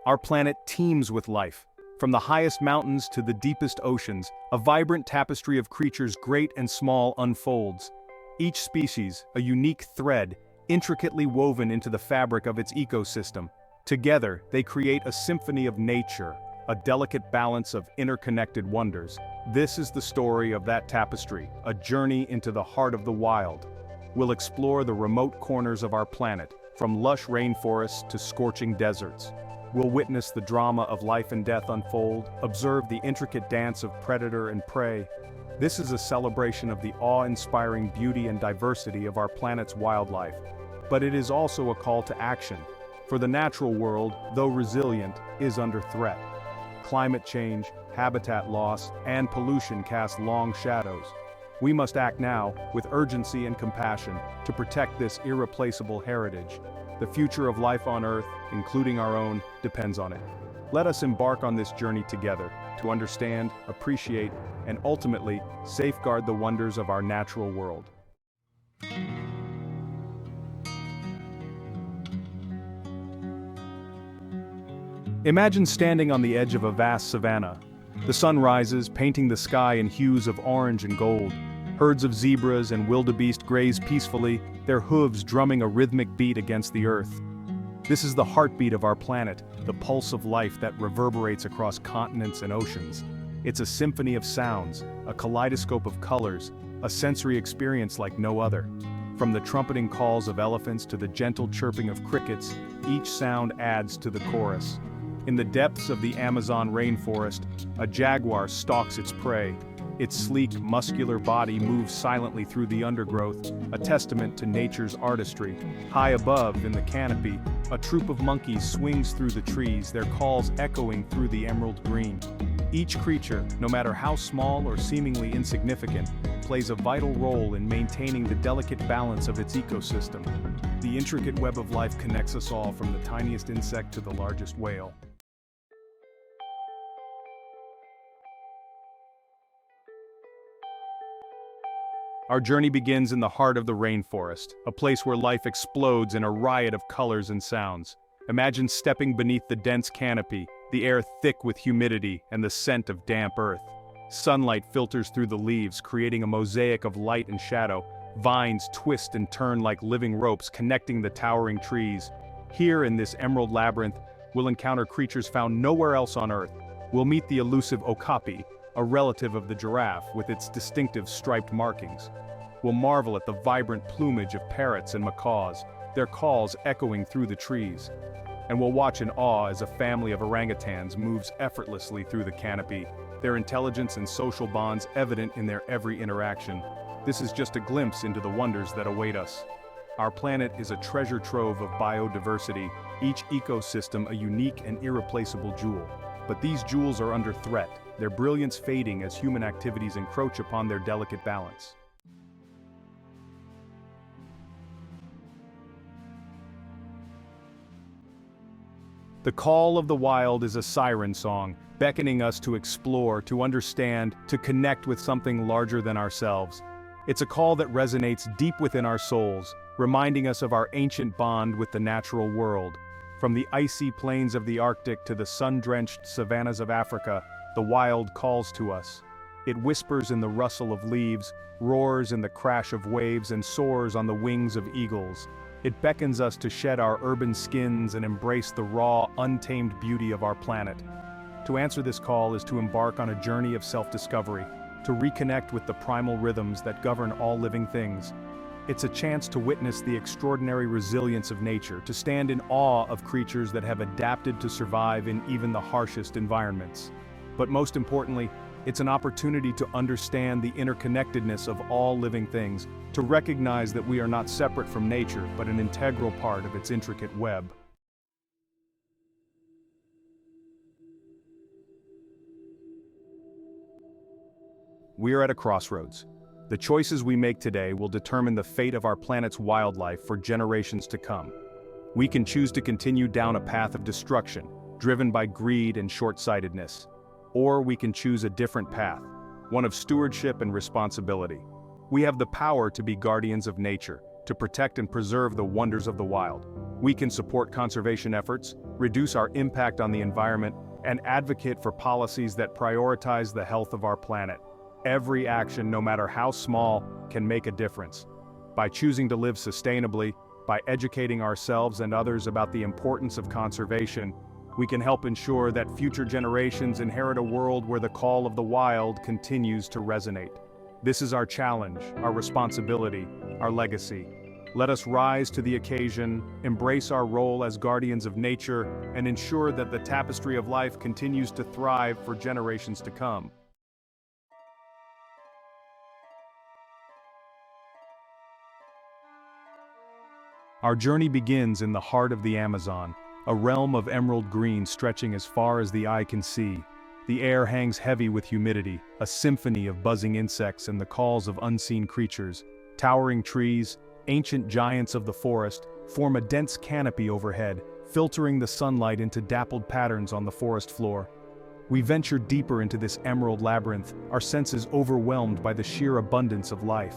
Our planet teems with life. From the highest mountains to the deepest oceans, a vibrant tapestry of creatures great and small unfolds. Each species, a unique thread, intricately woven into the fabric of its ecosystem. Together, they create a symphony of nature, a delicate balance of interconnected wonders. This is the story of that tapestry, a journey into the heart of the wild. We'll explore the remote corners of our planet, from lush rainforests to scorching deserts. We'll witness the drama of life and death unfold, observe the intricate dance of predator and prey. This is a celebration of the awe-inspiring beauty and diversity of our planet's wildlife. But it is also a call to action, for the natural world, though resilient, is under threat. Climate change, habitat loss, and pollution cast long shadows. We must act now, with urgency and compassion, to protect this irreplaceable heritage. The future of life on Earth, including our own, depends on it. Let us embark on this journey together, to understand, appreciate, and ultimately, safeguard the wonders of our natural world. Imagine standing on the edge of a vast savanna. The sun rises, painting the sky in hues of orange and gold. Herds of zebras and wildebeest graze peacefully, their hooves drumming a rhythmic beat against the earth. This is the heartbeat of our planet, the pulse of life that reverberates across continents and oceans. It's a symphony of sounds, a kaleidoscope of colors, a sensory experience like no other. From the trumpeting calls of elephants to the gentle chirping of crickets, each sound adds to the chorus. In the depths of the Amazon rainforest, a jaguar stalks its prey. Its sleek, muscular body moves silently through the undergrowth, a testament to nature's artistry. High above, in the canopy, a troop of monkeys swings through the trees, their calls echoing through the emerald green. Each creature, no matter how small or seemingly insignificant, plays a vital role in maintaining the delicate balance of its ecosystem. The intricate web of life connects us all, from the tiniest insect to the largest whale. Our journey begins in the heart of the rainforest, a place where life explodes in a riot of colors and sounds. Imagine stepping beneath the dense canopy, the air thick with humidity and the scent of damp earth. Sunlight filters through the leaves, creating a mosaic of light and shadow. Vines twist and turn like living ropes, connecting the towering trees. Here in this emerald labyrinth, we'll encounter creatures found nowhere else on Earth. We'll meet the elusive okapi, a relative of the giraffe with its distinctive striped markings. We'll marvel at the vibrant plumage of parrots and macaws, their calls echoing through the trees. And we'll watch in awe as a family of orangutans moves effortlessly through the canopy, their intelligence and social bonds evident in their every interaction. This is just a glimpse into the wonders that await us. Our planet is a treasure trove of biodiversity, each ecosystem a unique and irreplaceable jewel. But these jewels are under threat, their brilliance fading as human activities encroach upon their delicate balance. The call of the wild is a siren song, beckoning us to explore, to understand, to connect with something larger than ourselves. It's a call that resonates deep within our souls, reminding us of our ancient bond with the natural world. From the icy plains of the Arctic to the sun-drenched savannas of Africa, the wild calls to us. It whispers in the rustle of leaves, roars in the crash of waves, and soars on the wings of eagles. It beckons us to shed our urban skins and embrace the raw, untamed beauty of our planet. To answer this call is to embark on a journey of self-discovery, to reconnect with the primal rhythms that govern all living things. It's a chance to witness the extraordinary resilience of nature, to stand in awe of creatures that have adapted to survive in even the harshest environments. But most importantly, it's an opportunity to understand the interconnectedness of all living things, to recognize that we are not separate from nature, but an integral part of its intricate web. We are at a crossroads. The choices we make today will determine the fate of our planet's wildlife for generations to come. We can choose to continue down a path of destruction, driven by greed and short-sightedness. Or we can choose a different path, one of stewardship and responsibility. We have the power to be guardians of nature, to protect and preserve the wonders of the wild. We can support conservation efforts, reduce our impact on the environment, and advocate for policies that prioritize the health of our planet. Every action, no matter how small, can make a difference. By choosing to live sustainably, by educating ourselves and others about the importance of conservation, we can help ensure that future generations inherit a world where the call of the wild continues to resonate. This is our challenge, our responsibility, our legacy. Let us rise to the occasion, embrace our role as guardians of nature, and ensure that the tapestry of life continues to thrive for generations to come. Our journey begins in the heart of the Amazon, a realm of emerald green stretching as far as the eye can see. The air hangs heavy with humidity, a symphony of buzzing insects and the calls of unseen creatures. Towering trees, ancient giants of the forest, form a dense canopy overhead, filtering the sunlight into dappled patterns on the forest floor. We venture deeper into this emerald labyrinth, our senses overwhelmed by the sheer abundance of life.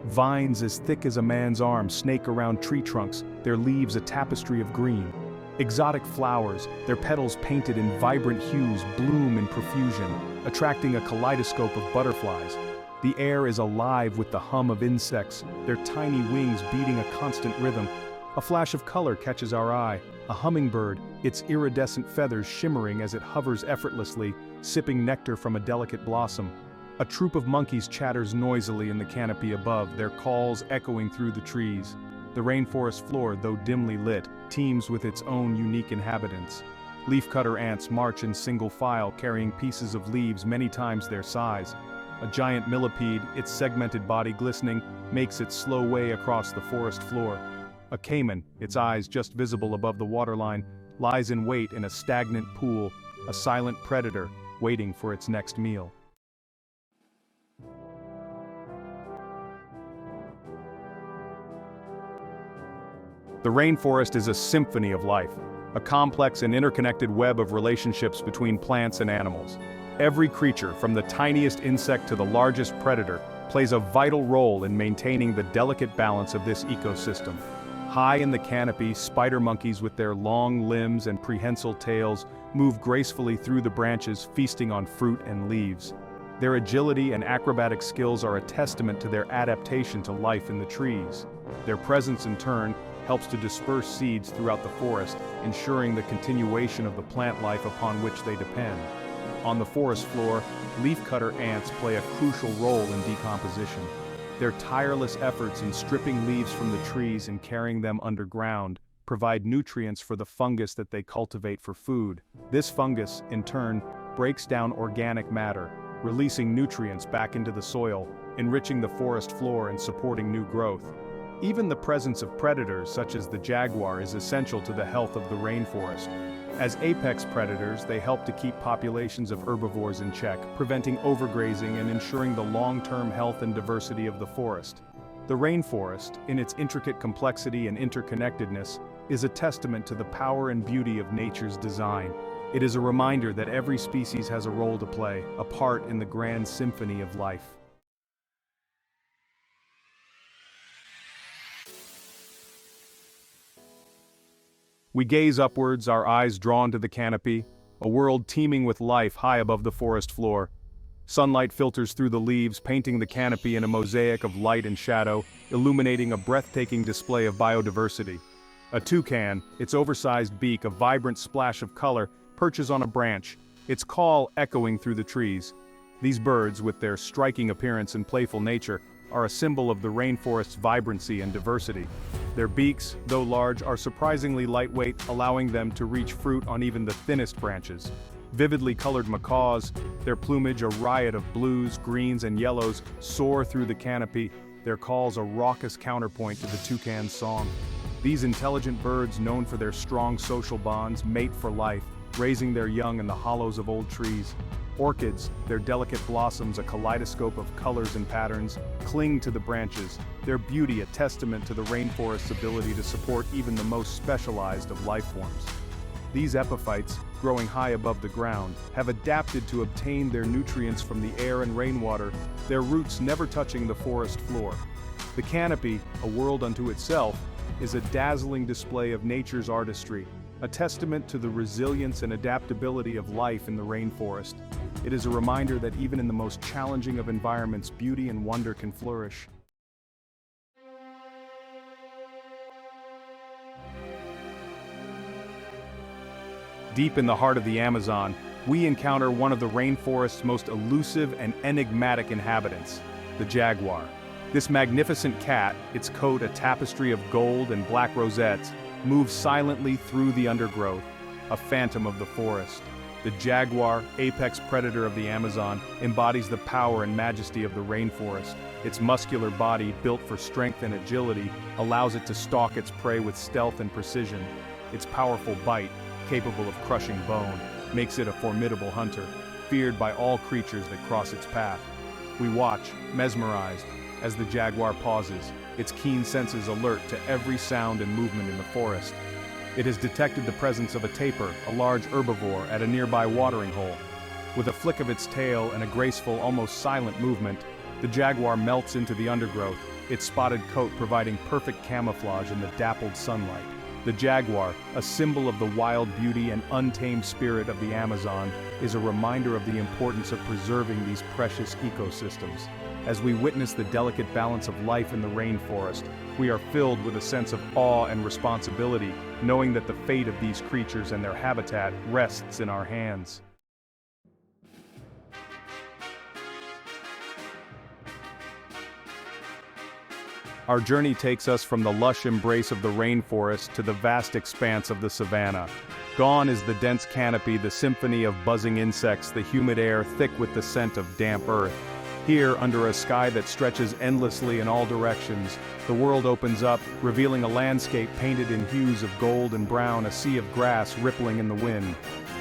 Vines as thick as a man's arm snake around tree trunks, their leaves a tapestry of green. Exotic flowers, their petals painted in vibrant hues, bloom in profusion, attracting a kaleidoscope of butterflies. The air is alive with the hum of insects, their tiny wings beating a constant rhythm. A flash of color catches our eye, a hummingbird, its iridescent feathers shimmering as it hovers effortlessly, sipping nectar from a delicate blossom. A troop of monkeys chatters noisily in the canopy above, their calls echoing through the trees. The rainforest floor, though dimly lit, teems with its own unique inhabitants. Leafcutter ants march in single file, carrying pieces of leaves many times their size. A giant millipede, its segmented body glistening, makes its slow way across the forest floor. A caiman, its eyes just visible above the waterline, lies in wait in a stagnant pool, a silent predator, waiting for its next meal. The rainforest is a symphony of life, a complex and interconnected web of relationships between plants and animals. Every creature, from the tiniest insect to the largest predator, plays a vital role in maintaining the delicate balance of this ecosystem. High in the canopy, spider monkeys with their long limbs and prehensile tails move gracefully through the branches, feasting on fruit and leaves. Their agility and acrobatic skills are a testament to their adaptation to life in the trees. Their presence, in turn, helps to disperse seeds throughout the forest, ensuring the continuation of the plant life upon which they depend. On the forest floor, leafcutter ants play a crucial role in decomposition. Their tireless efforts in stripping leaves from the trees and carrying them underground provide nutrients for the fungus that they cultivate for food. This fungus, in turn, breaks down organic matter, releasing nutrients back into the soil, enriching the forest floor and supporting new growth. Even the presence of predators such as the jaguar is essential to the health of the rainforest. As apex predators, they help to keep populations of herbivores in check, preventing overgrazing and ensuring the long-term health and diversity of the forest. The rainforest, in its intricate complexity and interconnectedness, is a testament to the power and beauty of nature's design. It is a reminder that every species has a role to play, a part in the grand symphony of life. We gaze upwards, our eyes drawn to the canopy, a world teeming with life high above the forest floor. Sunlight filters through the leaves, painting the canopy in a mosaic of light and shadow, illuminating a breathtaking display of biodiversity. A toucan, its oversized beak a vibrant splash of color, perches on a branch, its call echoing through the trees. These birds, with their striking appearance and playful nature, are a symbol of the rainforest's vibrancy and diversity. Their beaks, though large, are surprisingly lightweight, allowing them to reach fruit on even the thinnest branches. Vividly colored macaws, their plumage a riot of blues, greens, and yellows, soar through the canopy, their calls a raucous counterpoint to the toucan's song. These intelligent birds, known for their strong social bonds, mate for life, raising their young in the hollows of old trees. Orchids, their delicate blossoms a kaleidoscope of colors and patterns, cling to the branches, their beauty a testament to the rainforest's ability to support even the most specialized of life forms. These epiphytes, growing high above the ground, have adapted to obtain their nutrients from the air and rainwater, their roots never touching the forest floor. The canopy, a world unto itself, is a dazzling display of nature's artistry, a testament to the resilience and adaptability of life in the rainforest. It is a reminder that even in the most challenging of environments, beauty and wonder can flourish. Deep in the heart of the Amazon, we encounter one of the rainforest's most elusive and enigmatic inhabitants, the jaguar. This magnificent cat, its coat a tapestry of gold and black rosettes, moves silently through the undergrowth, a phantom of the forest. The jaguar, apex predator of the Amazon, embodies the power and majesty of the rainforest. Its muscular body, built for strength and agility, allows it to stalk its prey with stealth and precision. Its powerful bite, capable of crushing bone, makes it a formidable hunter, feared by all creatures that cross its path. We watch, mesmerized, as the jaguar pauses, its keen senses alert to every sound and movement in the forest. It has detected the presence of a tapir, a large herbivore, at a nearby watering hole. With a flick of its tail and a graceful, almost silent movement, the jaguar melts into the undergrowth, its spotted coat providing perfect camouflage in the dappled sunlight. The jaguar, a symbol of the wild beauty and untamed spirit of the Amazon, is a reminder of the importance of preserving these precious ecosystems. As we witness the delicate balance of life in the rainforest, we are filled with a sense of awe and responsibility, knowing that the fate of these creatures and their habitat rests in our hands. Our journey takes us from the lush embrace of the rainforest to the vast expanse of the savanna. Gone is the dense canopy, the symphony of buzzing insects, the humid air thick with the scent of damp earth. Here, under a sky that stretches endlessly in all directions, the world opens up, revealing a landscape painted in hues of gold and brown, a sea of grass rippling in the wind.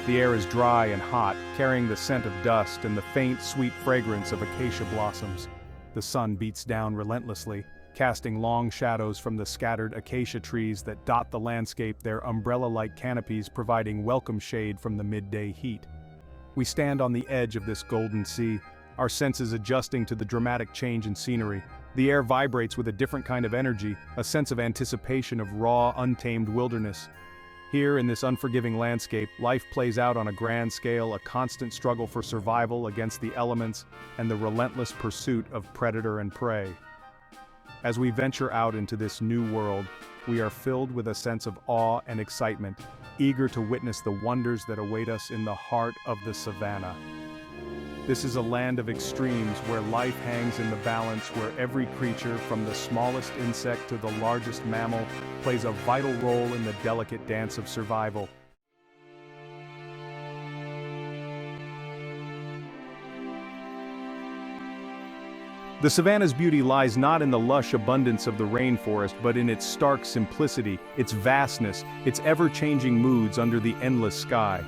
The air is dry and hot, carrying the scent of dust and the faint, sweet fragrance of acacia blossoms. The sun beats down relentlessly, casting long shadows from the scattered acacia trees that dot the landscape, their umbrella-like canopies providing welcome shade from the midday heat. We stand on the edge of this golden sea, our senses adjusting to the dramatic change in scenery. The air vibrates with a different kind of energy, a sense of anticipation of raw, untamed wilderness. Here, in this unforgiving landscape, life plays out on a grand scale, a constant struggle for survival against the elements and the relentless pursuit of predator and prey. As we venture out into this new world, we are filled with a sense of awe and excitement, eager to witness the wonders that await us in the heart of the savanna. This is a land of extremes where life hangs in the balance, where every creature, from the smallest insect to the largest mammal, plays a vital role in the delicate dance of survival. The savanna's beauty lies not in the lush abundance of the rainforest, but in its stark simplicity, its vastness, its ever-changing moods under the endless sky.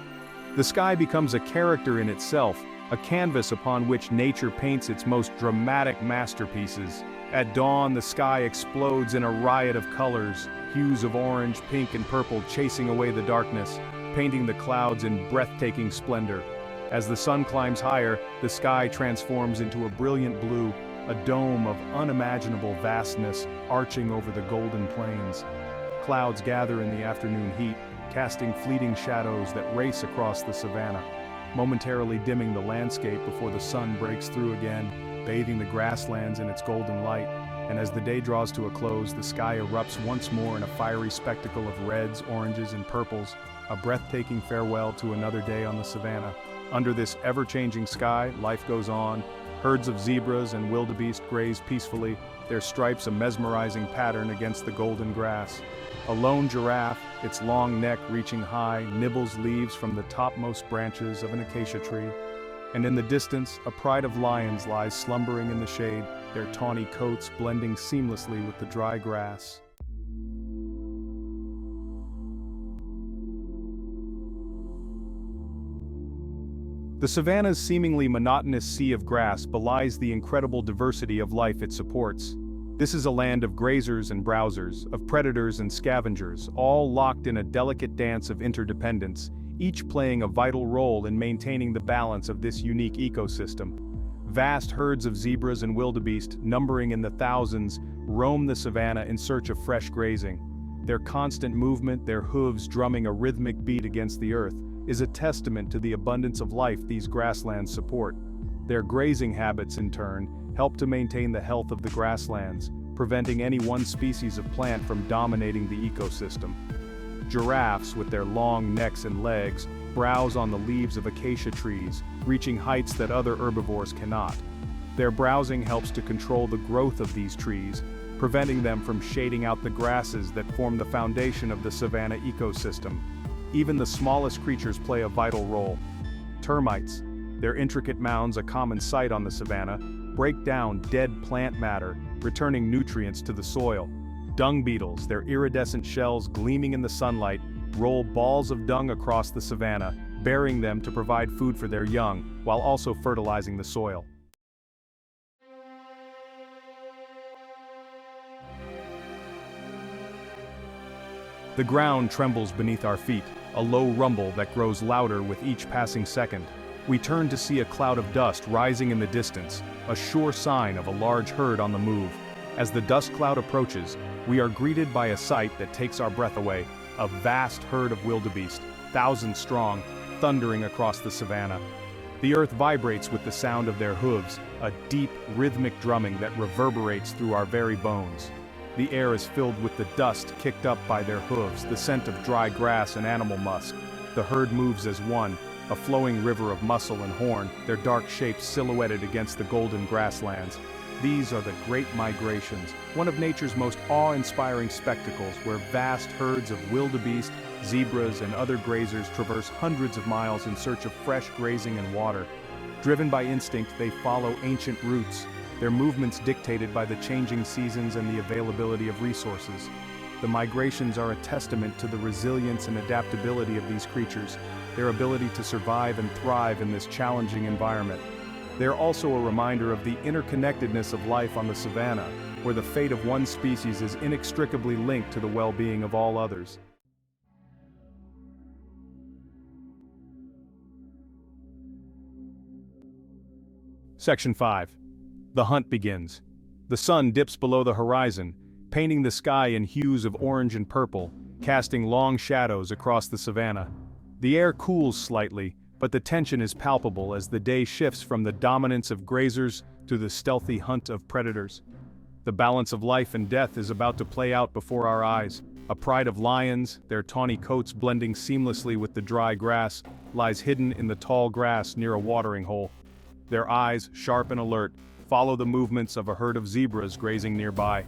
The sky becomes a character in itself, a canvas upon which nature paints its most dramatic masterpieces. At dawn, the sky explodes in a riot of colors, hues of orange, pink, and purple chasing away the darkness, painting the clouds in breathtaking splendor. As the sun climbs higher, the sky transforms into a brilliant blue, a dome of unimaginable vastness arching over the golden plains. Clouds gather in the afternoon heat, casting fleeting shadows that race across the savanna, momentarily dimming the landscape before the sun breaks through again, bathing the grasslands in its golden light. And as the day draws to a close, the sky erupts once more in a fiery spectacle of reds, oranges, and purples, a breathtaking farewell to another day on the savanna. Under this ever-changing sky, life goes on. Herds of zebras and wildebeest graze peacefully, their stripes a mesmerizing pattern against the golden grass. A lone giraffe, its long neck reaching high, nibbles leaves from the topmost branches of an acacia tree. And in the distance, a pride of lions lies slumbering in the shade, their tawny coats blending seamlessly with the dry grass. The savanna's seemingly monotonous sea of grass belies the incredible diversity of life it supports. This is a land of grazers and browsers, of predators and scavengers, all locked in a delicate dance of interdependence, each playing a vital role in maintaining the balance of this unique ecosystem. Vast herds of zebras and wildebeest, numbering in the thousands, roam the savanna in search of fresh grazing. Their constant movement, their hooves drumming a rhythmic beat against the earth, is a testament to the abundance of life these grasslands support. Their grazing habits, in turn, help to maintain the health of the grasslands, preventing any one species of plant from dominating the ecosystem. Giraffes, with their long necks and legs, browse on the leaves of acacia trees, reaching heights that other herbivores cannot. Their browsing helps to control the growth of these trees, preventing them from shading out the grasses that form the foundation of the savanna ecosystem. Even the smallest creatures play a vital role. Termites, their intricate mounds a common sight on the savanna, break down dead plant matter, returning nutrients to the soil. Dung beetles, their iridescent shells gleaming in the sunlight, roll balls of dung across the savanna, burying them to provide food for their young, while also fertilizing the soil. The ground trembles beneath our feet, a low rumble that grows louder with each passing second. We turn to see a cloud of dust rising in the distance, a sure sign of a large herd on the move. As the dust cloud approaches, we are greeted by a sight that takes our breath away, a vast herd of wildebeest, thousands strong, thundering across the savanna. The earth vibrates with the sound of their hooves, a deep, rhythmic drumming that reverberates through our very bones. The air is filled with the dust kicked up by their hooves, the scent of dry grass and animal musk. The herd moves as one, a flowing river of muscle and horn, their dark shapes silhouetted against the golden grasslands. These are the Great Migrations, one of nature's most awe-inspiring spectacles where vast herds of wildebeest, zebras, and other grazers traverse hundreds of miles in search of fresh grazing and water. Driven by instinct, they follow ancient routes, their movements dictated by the changing seasons and the availability of resources. The migrations are a testament to the resilience and adaptability of these creatures, their ability to survive and thrive in this challenging environment. They're also a reminder of the interconnectedness of life on the savanna, where the fate of one species is inextricably linked to the well-being of all others. Section 5. The hunt begins. The sun dips below the horizon, painting the sky in hues of orange and purple, casting long shadows across the savanna. The air cools slightly, but the tension is palpable as the day shifts from the dominance of grazers to the stealthy hunt of predators. The balance of life and death is about to play out before our eyes. A pride of lions, their tawny coats blending seamlessly with the dry grass, lies hidden in the tall grass near a watering hole. Their eyes, sharp and alert, follow the movements of a herd of zebras grazing nearby,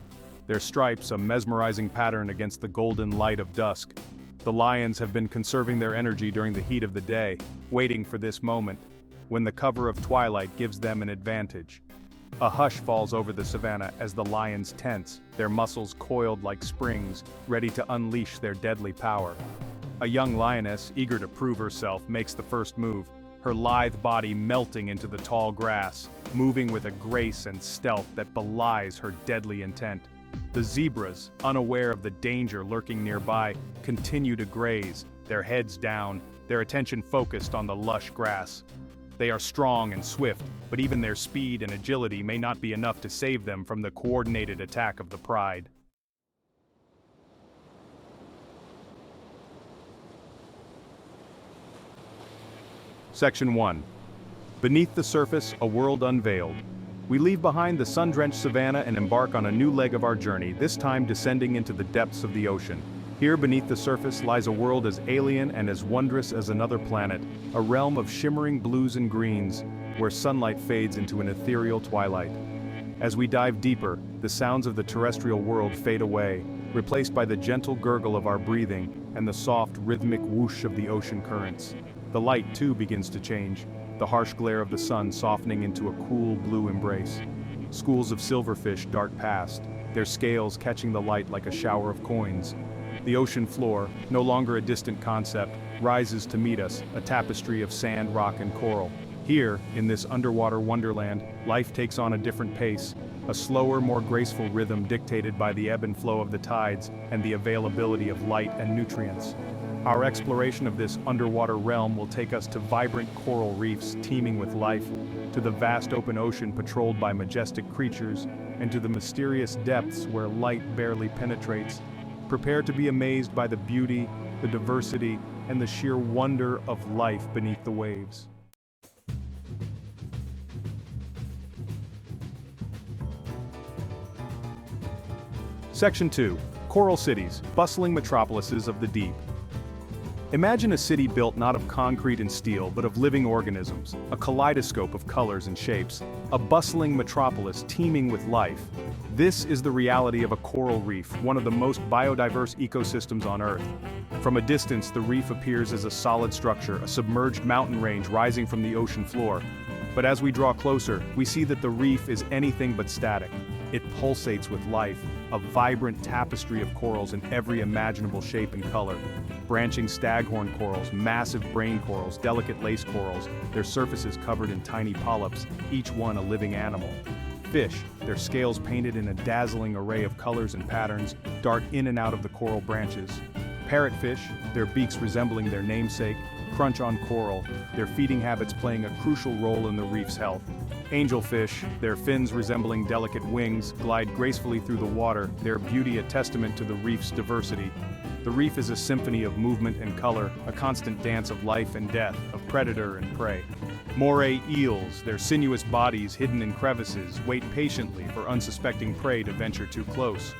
their stripes a mesmerizing pattern against the golden light of dusk. The lions have been conserving their energy during the heat of the day, waiting for this moment, when the cover of twilight gives them an advantage. A hush falls over the savanna as the lions tense, their muscles coiled like springs, ready to unleash their deadly power. A young lioness, eager to prove herself, makes the first move, her lithe body melting into the tall grass, moving with a grace and stealth that belies her deadly intent. The zebras, unaware of the danger lurking nearby, continue to graze, their heads down, their attention focused on the lush grass. They are strong and swift, but even their speed and agility may not be enough to save them from the coordinated attack of the pride. Section 1. Beneath the surface, a world unveiled. We leave behind the sun-drenched savanna and embark on a new leg of our journey, this time descending into the depths of the ocean. Here beneath the surface lies a world as alien and as wondrous as another planet, a realm of shimmering blues and greens, where sunlight fades into an ethereal twilight. As we dive deeper, the sounds of the terrestrial world fade away, replaced by the gentle gurgle of our breathing and the soft, rhythmic whoosh of the ocean currents. The light, too, begins to change, the harsh glare of the sun softening into a cool blue embrace. Schools of silverfish dart past, their scales catching the light like a shower of coins. The ocean floor, no longer a distant concept, rises to meet us, a tapestry of sand, rock, and coral. Here, in this underwater wonderland, life takes on a different pace, a slower, more graceful rhythm dictated by the ebb and flow of the tides and the availability of light and nutrients. Our exploration of this underwater realm will take us to vibrant coral reefs teeming with life, to the vast open ocean patrolled by majestic creatures, and to the mysterious depths where light barely penetrates. Prepare to be amazed by the beauty, the diversity, and the sheer wonder of life beneath the waves. Section 2. Coral cities, bustling metropolises of the deep. Imagine a city built not of concrete and steel but of living organisms, a kaleidoscope of colors and shapes, a bustling metropolis teeming with life. This is the reality of a coral reef, one of the most biodiverse ecosystems on Earth. From a distance, the reef appears as a solid structure, a submerged mountain range rising from the ocean floor. But as we draw closer, we see that the reef is anything but static. It pulsates with life, a vibrant tapestry of corals in every imaginable shape and color. Branching staghorn corals, massive brain corals, delicate lace corals, their surfaces covered in tiny polyps, each one a living animal. Fish, their scales painted in a dazzling array of colors and patterns, dart in and out of the coral branches. Parrotfish, their beaks resembling their namesake, crunch on coral, their feeding habits playing a crucial role in the reef's health. Angelfish, their fins resembling delicate wings, glide gracefully through the water, their beauty a testament to the reef's diversity. The reef is a symphony of movement and color, a constant dance of life and death, of predator and prey. Moray eels, their sinuous bodies hidden in crevices, wait patiently for unsuspecting prey to venture too close.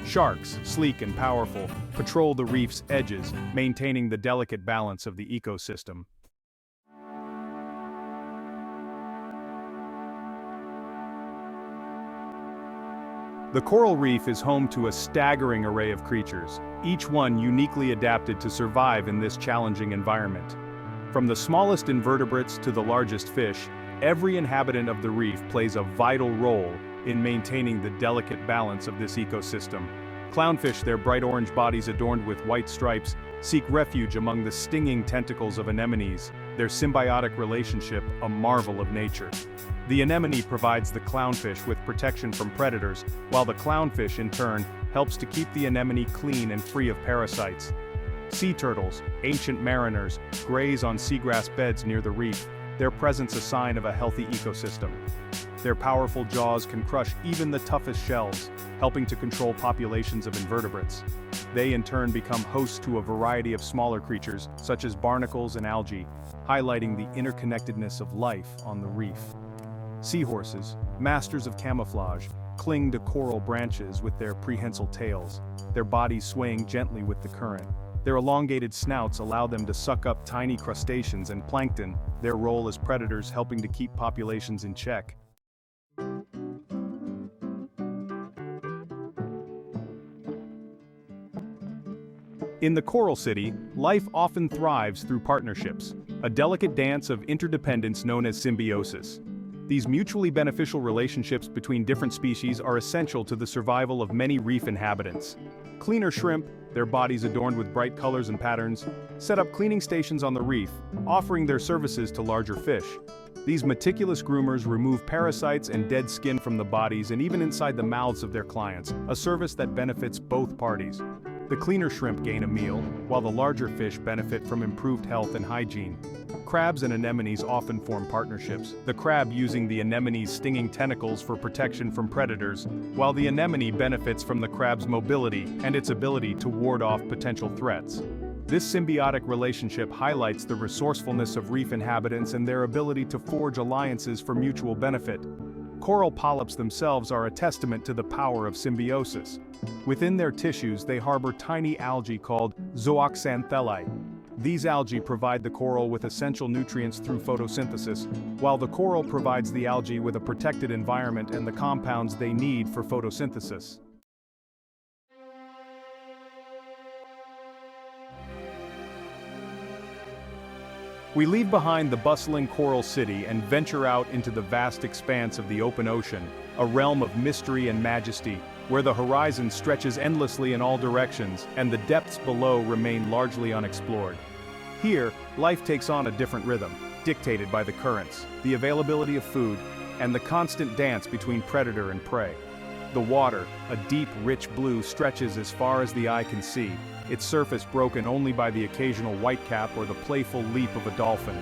Sharks, sleek and powerful, patrol the reef's edges, maintaining the delicate balance of the ecosystem. The coral reef is home to a staggering array of creatures, each one uniquely adapted to survive in this challenging environment. From the smallest invertebrates to the largest fish, every inhabitant of the reef plays a vital role in maintaining the delicate balance of this ecosystem. Clownfish, their bright orange bodies adorned with white stripes, seek refuge among the stinging tentacles of anemones, their symbiotic relationship a marvel of nature. The anemone provides the clownfish with protection from predators, while the clownfish in turn helps to keep the anemone clean and free of parasites. Sea turtles, ancient mariners, graze on seagrass beds near the reef, their presence a sign of a healthy ecosystem. Their powerful jaws can crush even the toughest shells, helping to control populations of invertebrates. They in turn become hosts to a variety of smaller creatures, such as barnacles and algae, highlighting the interconnectedness of life on the reef. Seahorses, masters of camouflage, cling to coral branches with their prehensile tails, their bodies swaying gently with the current. Their elongated snouts allow them to suck up tiny crustaceans and plankton, their role as predators helping to keep populations in check. In the coral city, life often thrives through partnerships, a delicate dance of interdependence known as symbiosis. These mutually beneficial relationships between different species are essential to the survival of many reef inhabitants. Cleaner shrimp, their bodies adorned with bright colors and patterns, set up cleaning stations on the reef, offering their services to larger fish. These meticulous groomers remove parasites and dead skin from the bodies and even inside the mouths of their clients, a service that benefits both parties. The cleaner shrimp gain a meal, while the larger fish benefit from improved health and hygiene. Crabs and anemones often form partnerships, the crab using the anemone's stinging tentacles for protection from predators, while the anemone benefits from the crab's mobility and its ability to ward off potential threats. This symbiotic relationship highlights the resourcefulness of reef inhabitants and their ability to forge alliances for mutual benefit. Coral polyps themselves are a testament to the power of symbiosis. Within their tissues, they harbor tiny algae called zooxanthellae. These algae provide the coral with essential nutrients through photosynthesis, while the coral provides the algae with a protected environment and the compounds they need for photosynthesis. We leave behind the bustling coral city and venture out into the vast expanse of the open ocean, a realm of mystery and majesty, where the horizon stretches endlessly in all directions and the depths below remain largely unexplored. Here, life takes on a different rhythm, dictated by the currents, the availability of food, and the constant dance between predator and prey. The water, a deep, rich blue, stretches as far as the eye can see, its surface broken only by the occasional whitecap or the playful leap of a dolphin.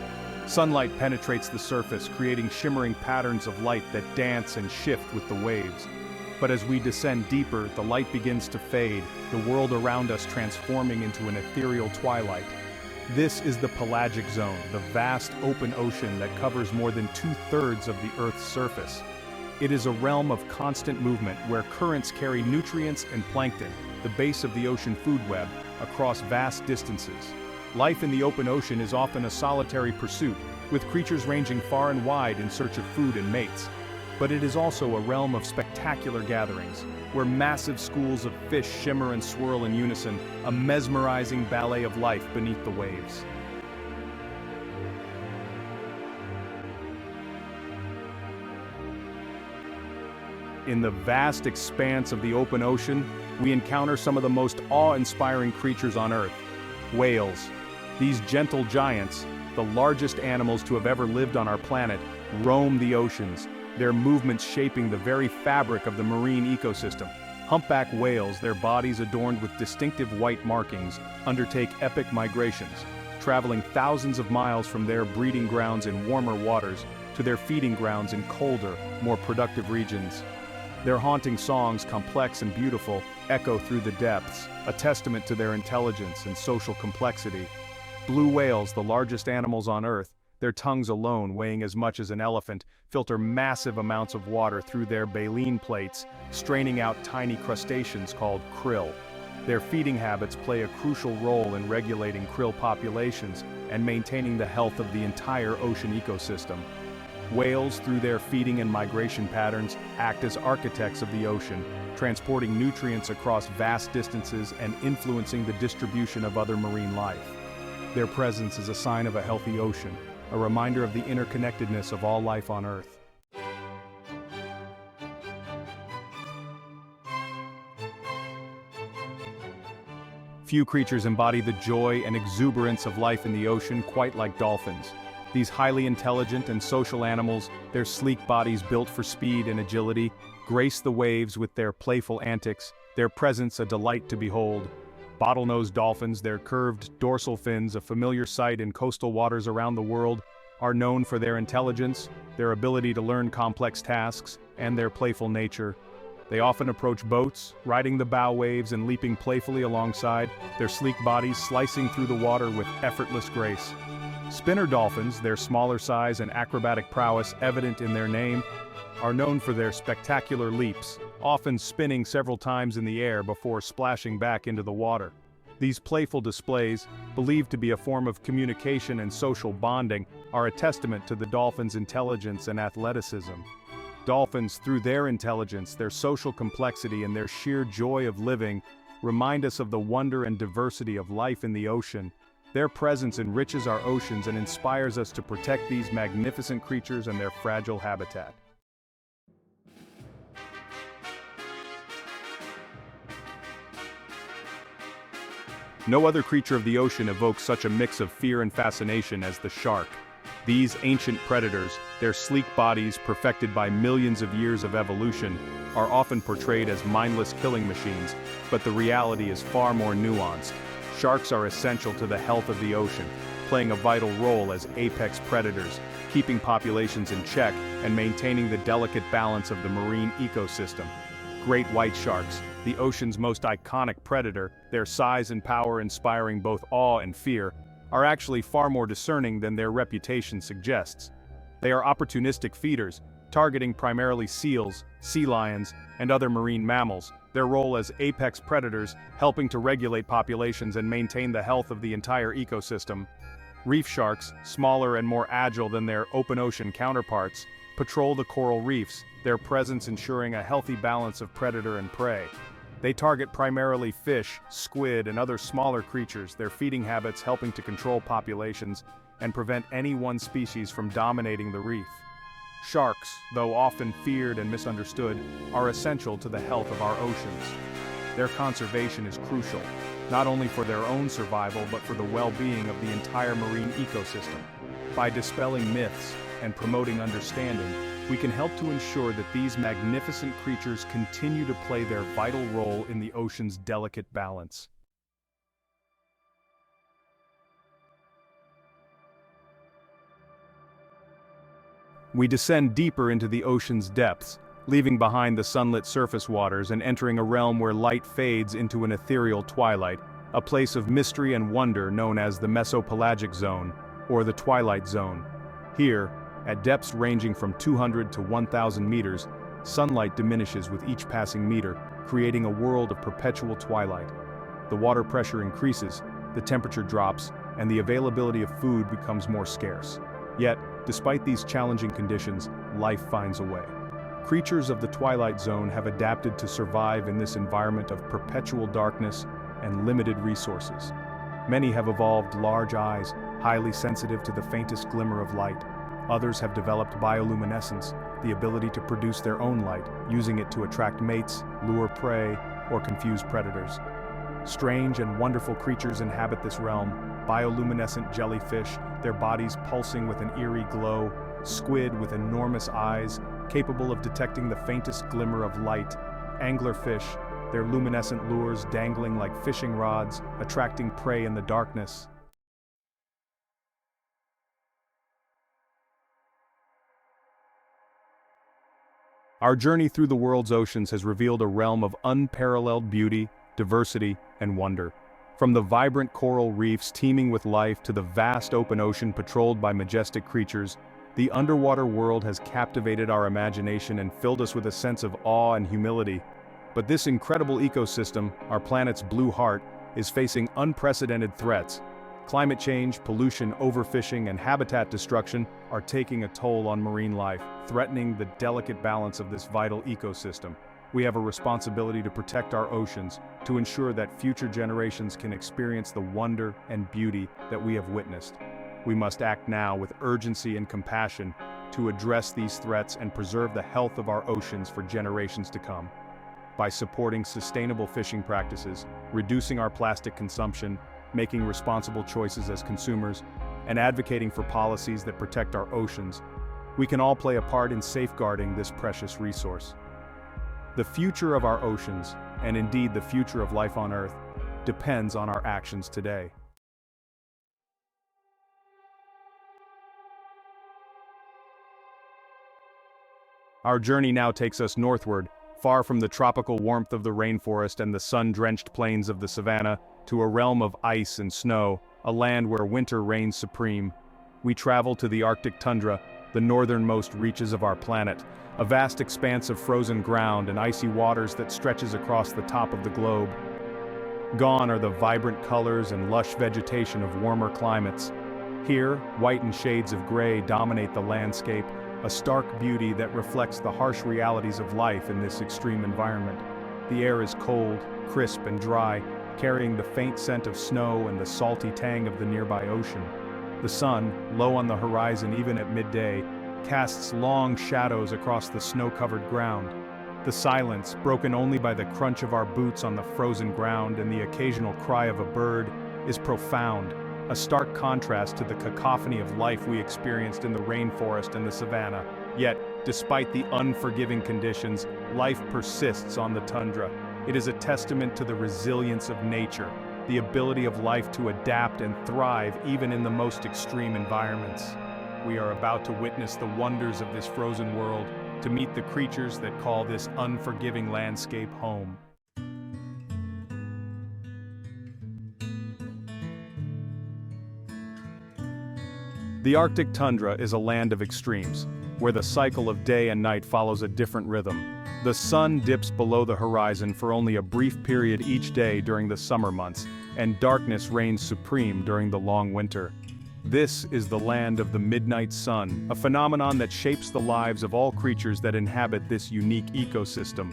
Sunlight penetrates the surface, creating shimmering patterns of light that dance and shift with the waves. But as we descend deeper, the light begins to fade, the world around us transforming into an ethereal twilight. This is the pelagic zone, the vast open ocean that covers more than 2/3 of the Earth's surface. It is a realm of constant movement where currents carry nutrients and plankton, the base of the ocean food web, across vast distances. Life in the open ocean is often a solitary pursuit, with creatures ranging far and wide in search of food and mates. But it is also a realm of spectacular gatherings, where massive schools of fish shimmer and swirl in unison, a mesmerizing ballet of life beneath the waves. In the vast expanse of the open ocean, we encounter some of the most awe-inspiring creatures on Earth. Whales. These gentle giants, the largest animals to have ever lived on our planet, roam the oceans, their movements shaping the very fabric of the marine ecosystem. Humpback whales, their bodies adorned with distinctive white markings, undertake epic migrations, traveling thousands of miles from their breeding grounds in warmer waters to their feeding grounds in colder, more productive regions. Their haunting songs, complex and beautiful, echo through the depths, a testament to their intelligence and social complexity. Blue whales, the largest animals on Earth, their tongues alone, weighing as much as an elephant, filter massive amounts of water through their baleen plates, straining out tiny crustaceans called krill. Their feeding habits play a crucial role in regulating krill populations and maintaining the health of the entire ocean ecosystem. Whales, through their feeding and migration patterns, act as architects of the ocean, transporting nutrients across vast distances and influencing the distribution of other marine life. Their presence is a sign of a healthy ocean, a reminder of the interconnectedness of all life on Earth. Few creatures embody the joy and exuberance of life in the ocean quite like dolphins. These highly intelligent and social animals, their sleek bodies built for speed and agility, grace the waves with their playful antics, their presence a delight to behold. Bottlenose dolphins, their curved dorsal fins, a familiar sight in coastal waters around the world, are known for their intelligence, their ability to learn complex tasks, and their playful nature. They often approach boats, riding the bow waves and leaping playfully alongside, their sleek bodies slicing through the water with effortless grace. Spinner dolphins, their smaller size and acrobatic prowess evident in their name, are known for their spectacular leaps, often spinning several times in the air before splashing back into the water. These playful displays, believed to be a form of communication and social bonding, are a testament to the dolphin's intelligence and athleticism. Dolphins, through their intelligence, their social complexity, and their sheer joy of living, remind us of the wonder and diversity of life in the ocean. Their presence enriches our oceans and inspires us to protect these magnificent creatures and their fragile habitat. No other creature of the ocean evokes such a mix of fear and fascination as the shark. These ancient predators, their sleek bodies perfected by millions of years of evolution, are often portrayed as mindless killing machines, but the reality is far more nuanced. Sharks are essential to the health of the ocean, playing a vital role as apex predators, keeping populations in check and maintaining the delicate balance of the marine ecosystem. Great white sharks, the ocean's most iconic predator, their size and power inspiring both awe and fear, are actually far more discerning than their reputation suggests. They are opportunistic feeders, targeting primarily seals, sea lions, and other marine mammals, their role as apex predators helping to regulate populations and maintain the health of the entire ecosystem. Reef sharks, smaller and more agile than their open ocean counterparts, patrol the coral reefs, their presence ensuring a healthy balance of predator and prey. They target primarily fish, squid, and other smaller creatures, their feeding habits helping to control populations and prevent any one species from dominating the reef. Sharks, though often feared and misunderstood, are essential to the health of our oceans. Their conservation is crucial, not only for their own survival but for the well-being of the entire marine ecosystem. By dispelling myths and promoting understanding, we can help to ensure that these magnificent creatures continue to play their vital role in the ocean's delicate balance. We descend deeper into the ocean's depths, leaving behind the sunlit surface waters and entering a realm where light fades into an ethereal twilight, a place of mystery and wonder known as the Mesopelagic Zone, or the Twilight Zone. Here, at depths ranging from 200 to 1,000 meters, sunlight diminishes with each passing meter, creating a world of perpetual twilight. The water pressure increases, the temperature drops, and the availability of food becomes more scarce. Yet, despite these challenging conditions, life finds a way. Creatures of the Twilight Zone have adapted to survive in this environment of perpetual darkness and limited resources. Many have evolved large eyes, highly sensitive to the faintest glimmer of light. Others have developed bioluminescence, the ability to produce their own light, using it to attract mates, lure prey, or confuse predators. Strange and wonderful creatures inhabit this realm: bioluminescent jellyfish, their bodies pulsing with an eerie glow; squid with enormous eyes, capable of detecting the faintest glimmer of light; anglerfish, their luminescent lures dangling like fishing rods, attracting prey in the darkness. Our journey through the world's oceans has revealed a realm of unparalleled beauty, diversity, and wonder. From the vibrant coral reefs teeming with life to the vast open ocean patrolled by majestic creatures, the underwater world has captivated our imagination and filled us with a sense of awe and humility. But this incredible ecosystem, our planet's blue heart, is facing unprecedented threats. Climate change, pollution, overfishing, and habitat destruction are taking a toll on marine life, threatening the delicate balance of this vital ecosystem. We have a responsibility to protect our oceans, to ensure that future generations can experience the wonder and beauty that we have witnessed. We must act now with urgency and compassion to address these threats and preserve the health of our oceans for generations to come. By supporting sustainable fishing practices, reducing our plastic consumption, making responsible choices as consumers, and advocating for policies that protect our oceans, we can all play a part in safeguarding this precious resource. The future of our oceans, and indeed the future of life on Earth, depends on our actions today. Our journey now takes us northward, far from the tropical warmth of the rainforest and the sun-drenched plains of the savanna, to a realm of ice and snow, a land where winter reigns supreme. We travel to the Arctic tundra, the northernmost reaches of our planet, a vast expanse of frozen ground and icy waters that stretches across the top of the globe. Gone are the vibrant colors and lush vegetation of warmer climates. Here, white and shades of gray dominate the landscape, a stark beauty that reflects the harsh realities of life in this extreme environment. The air is cold, crisp, and dry, carrying the faint scent of snow and the salty tang of the nearby ocean. The sun, low on the horizon even at midday, casts long shadows across the snow-covered ground. The silence, broken only by the crunch of our boots on the frozen ground and the occasional cry of a bird, is profound, a stark contrast to the cacophony of life we experienced in the rainforest and the savanna. Yet, despite the unforgiving conditions, life persists on the tundra. It is a testament to the resilience of nature, the ability of life to adapt and thrive even in the most extreme environments. We are about to witness the wonders of this frozen world, to meet the creatures that call this unforgiving landscape home. The Arctic tundra is a land of extremes, where the cycle of day and night follows a different rhythm. The sun dips below the horizon for only a brief period each day during the summer months, and darkness reigns supreme during the long winter. This is the land of the midnight sun, a phenomenon that shapes the lives of all creatures that inhabit this unique ecosystem.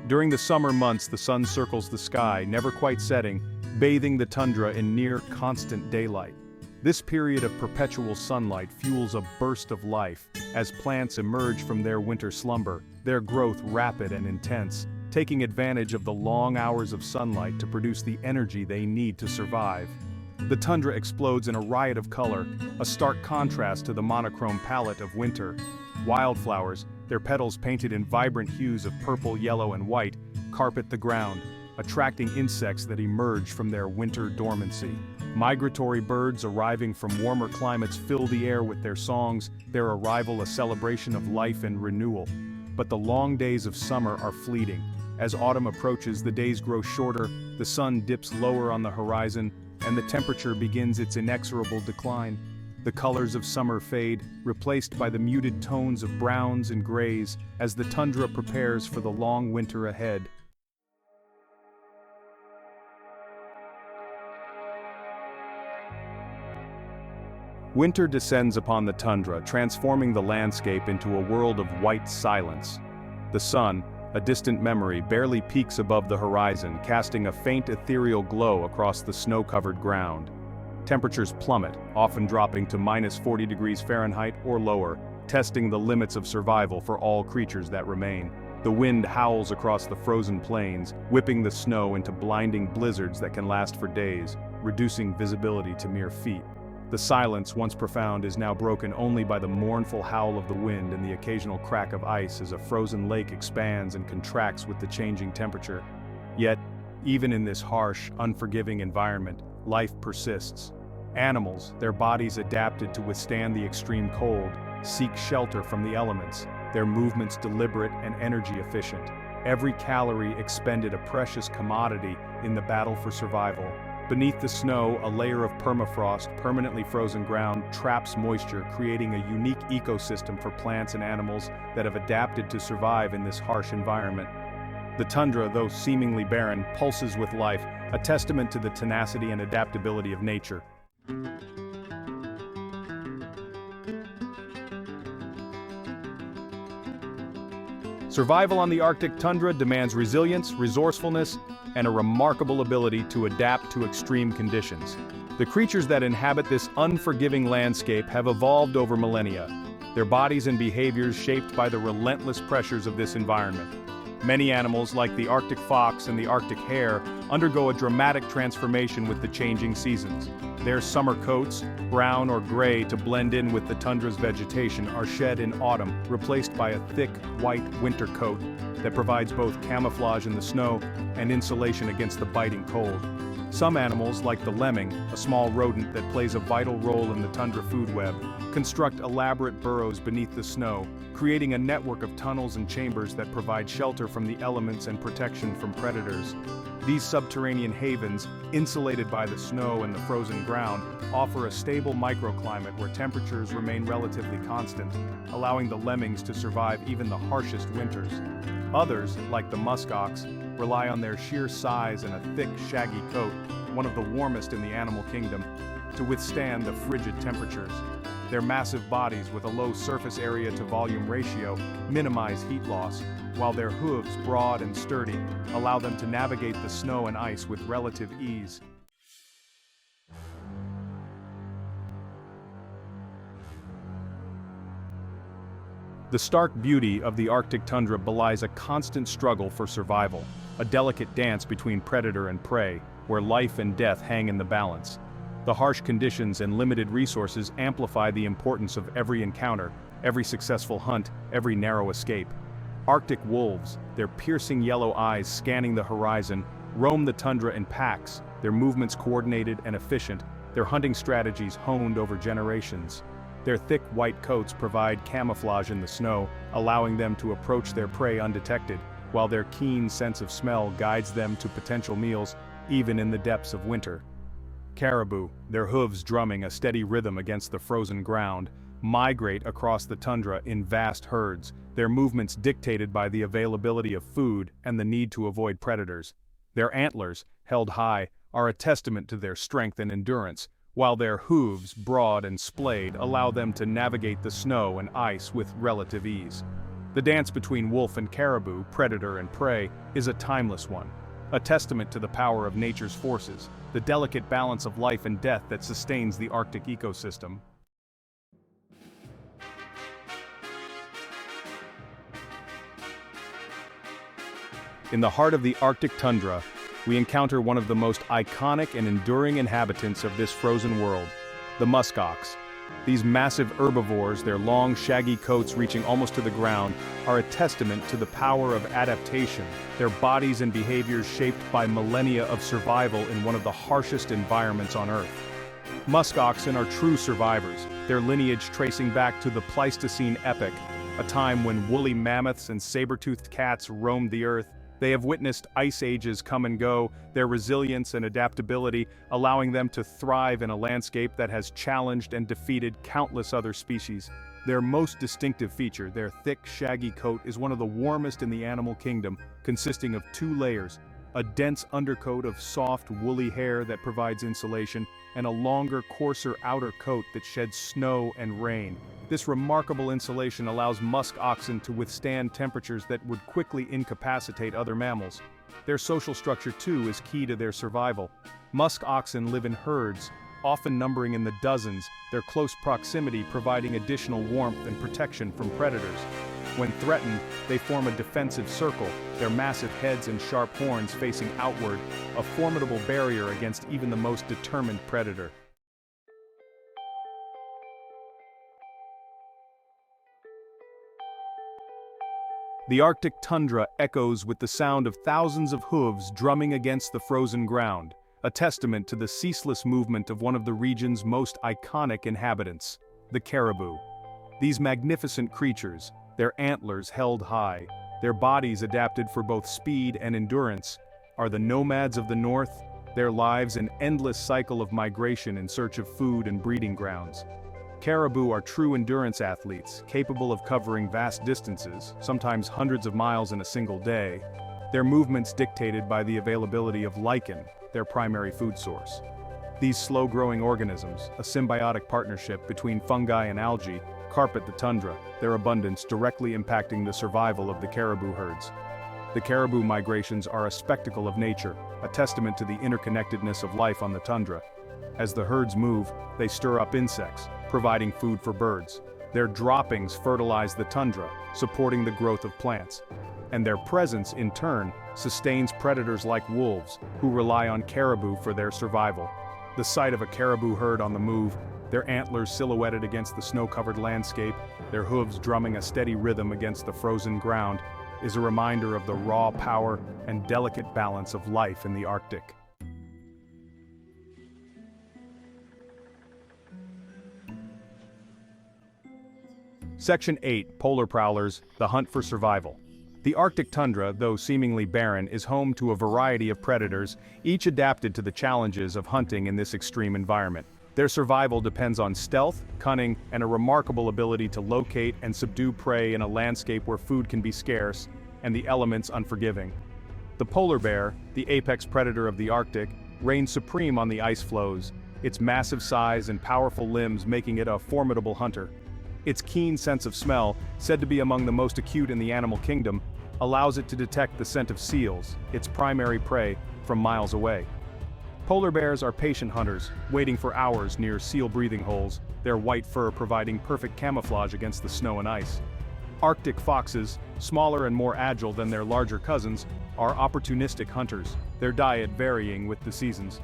During the summer months, the sun circles the sky, never quite setting, bathing the tundra in near constant daylight. This period of perpetual sunlight fuels a burst of life as plants emerge from their winter slumber, their growth rapid and intense, taking advantage of the long hours of sunlight to produce the energy they need to survive. The tundra explodes in a riot of color, a stark contrast to the monochrome palette of winter. Wildflowers, their petals painted in vibrant hues of purple, yellow, and white, carpet the ground, attracting insects that emerge from their winter dormancy. Migratory birds arriving from warmer climates fill the air with their songs, their arrival a celebration of life and renewal. But the long days of summer are fleeting. As autumn approaches, the days grow shorter, the sun dips lower on the horizon, and the temperature begins its inexorable decline. The colors of summer fade, replaced by the muted tones of browns and grays, as the tundra prepares for the long winter ahead. Winter descends upon the tundra, transforming the landscape into a world of white silence. The sun, a distant memory, barely peeks above the horizon, casting a faint ethereal glow across the snow-covered ground. Temperatures plummet, often dropping to -40 degrees Fahrenheit or lower, testing the limits of survival for all creatures that remain. The wind howls across the frozen plains, whipping the snow into blinding blizzards that can last for days, reducing visibility to mere feet. The silence, once profound, is now broken only by the mournful howl of the wind and the occasional crack of ice as a frozen lake expands and contracts with the changing temperature. Yet, even in this harsh, unforgiving environment, life persists. Animals, their bodies adapted to withstand the extreme cold, seek shelter from the elements, their movements deliberate and energy efficient. Every calorie expended a precious commodity in the battle for survival. Beneath the snow, a layer of permafrost, permanently frozen ground, traps moisture, creating a unique ecosystem for plants and animals that have adapted to survive in this harsh environment. The tundra, though seemingly barren, pulses with life, a testament to the tenacity and adaptability of nature. Survival on the Arctic tundra demands resilience, resourcefulness, and a remarkable ability to adapt to extreme conditions. The creatures that inhabit this unforgiving landscape have evolved over millennia, their bodies and behaviors shaped by the relentless pressures of this environment. Many animals, like the Arctic fox and the Arctic hare, undergo a dramatic transformation with the changing seasons. Their summer coats, brown or gray to blend in with the tundra's vegetation, are shed in autumn, replaced by a thick, white winter coat that provides both camouflage in the snow and insulation against the biting cold. Some animals, like the lemming, a small rodent that plays a vital role in the tundra food web, construct elaborate burrows beneath the snow, creating a network of tunnels and chambers that provide shelter from the elements and protection from predators. These subterranean havens, insulated by the snow and the frozen ground, offer a stable microclimate where temperatures remain relatively constant, allowing the lemmings to survive even the harshest winters. Others, like the muskox, rely on their sheer size and a thick, shaggy coat, one of the warmest in the animal kingdom, to withstand the frigid temperatures. Their massive bodies, with a low surface area to volume ratio, minimize heat loss, while their hooves, broad and sturdy, allow them to navigate the snow and ice with relative ease. The stark beauty of the Arctic tundra belies a constant struggle for survival, a delicate dance between predator and prey, where life and death hang in the balance. The harsh conditions and limited resources amplify the importance of every encounter, every successful hunt, every narrow escape. Arctic wolves, their piercing yellow eyes scanning the horizon, roam the tundra in packs, their movements coordinated and efficient, their hunting strategies honed over generations. Their thick white coats provide camouflage in the snow, allowing them to approach their prey undetected, while their keen sense of smell guides them to potential meals, even in the depths of winter. Caribou, their hooves drumming a steady rhythm against the frozen ground, migrate across the tundra in vast herds, their movements dictated by the availability of food and the need to avoid predators. Their antlers, held high, are a testament to their strength and endurance, while their hooves, broad and splayed, allow them to navigate the snow and ice with relative ease. The dance between wolf and caribou, predator and prey, is a timeless one, a testament to the power of nature's forces, the delicate balance of life and death that sustains the Arctic ecosystem. In the heart of the Arctic tundra, we encounter one of the most iconic and enduring inhabitants of this frozen world, the muskox. These massive herbivores, their long, shaggy coats reaching almost to the ground, are a testament to the power of adaptation, their bodies and behaviors shaped by millennia of survival in one of the harshest environments on Earth. Muskoxen are true survivors, their lineage tracing back to the Pleistocene epoch, a time when woolly mammoths and saber-toothed cats roamed the earth. They have witnessed ice ages come and go, their resilience and adaptability allowing them to thrive in a landscape that has challenged and defeated countless other species. Their most distinctive feature, their thick, shaggy coat, is one of the warmest in the animal kingdom, consisting of 2 layers: a dense undercoat of soft, woolly hair that provides insulation, and a longer, coarser outer coat that sheds snow and rain. This remarkable insulation allows musk oxen to withstand temperatures that would quickly incapacitate other mammals. Their social structure, too, is key to their survival. Musk oxen live in herds, often numbering in the dozens, their close proximity providing additional warmth and protection from predators. When threatened, they form a defensive circle, their massive heads and sharp horns facing outward, a formidable barrier against even the most determined predator. The Arctic tundra echoes with the sound of thousands of hooves drumming against the frozen ground, a testament to the ceaseless movement of one of the region's most iconic inhabitants, the caribou. These magnificent creatures, their antlers held high, their bodies adapted for both speed and endurance, are the nomads of the north, their lives an endless cycle of migration in search of food and breeding grounds. Caribou are true endurance athletes, capable of covering vast distances, sometimes hundreds of miles in a single day, their movements dictated by the availability of lichen, their primary food source. These slow-growing organisms, a symbiotic partnership between fungi and algae, carpet the tundra, their abundance directly impacting the survival of the caribou herds. The caribou migrations are a spectacle of nature, a testament to the interconnectedness of life on the tundra. As the herds move, they stir up insects, providing food for birds. Their droppings fertilize the tundra, supporting the growth of plants. And their presence, in turn, sustains predators like wolves, who rely on caribou for their survival. The sight of a caribou herd on the move, their antlers silhouetted against the snow-covered landscape, their hooves drumming a steady rhythm against the frozen ground, is a reminder of the raw power and delicate balance of life in the Arctic. Section 8, Polar Prowlers, the hunt for survival. The Arctic tundra, though seemingly barren, is home to a variety of predators, each adapted to the challenges of hunting in this extreme environment. Their survival depends on stealth, cunning, and a remarkable ability to locate and subdue prey in a landscape where food can be scarce and the elements unforgiving. The polar bear, the apex predator of the Arctic, reigns supreme on the ice floes, its massive size and powerful limbs making it a formidable hunter. Its keen sense of smell, said to be among the most acute in the animal kingdom, allows it to detect the scent of seals, its primary prey, from miles away. Polar bears are patient hunters, waiting for hours near seal breathing holes, their white fur providing perfect camouflage against the snow and ice. Arctic foxes, smaller and more agile than their larger cousins, are opportunistic hunters, their diet varying with the seasons.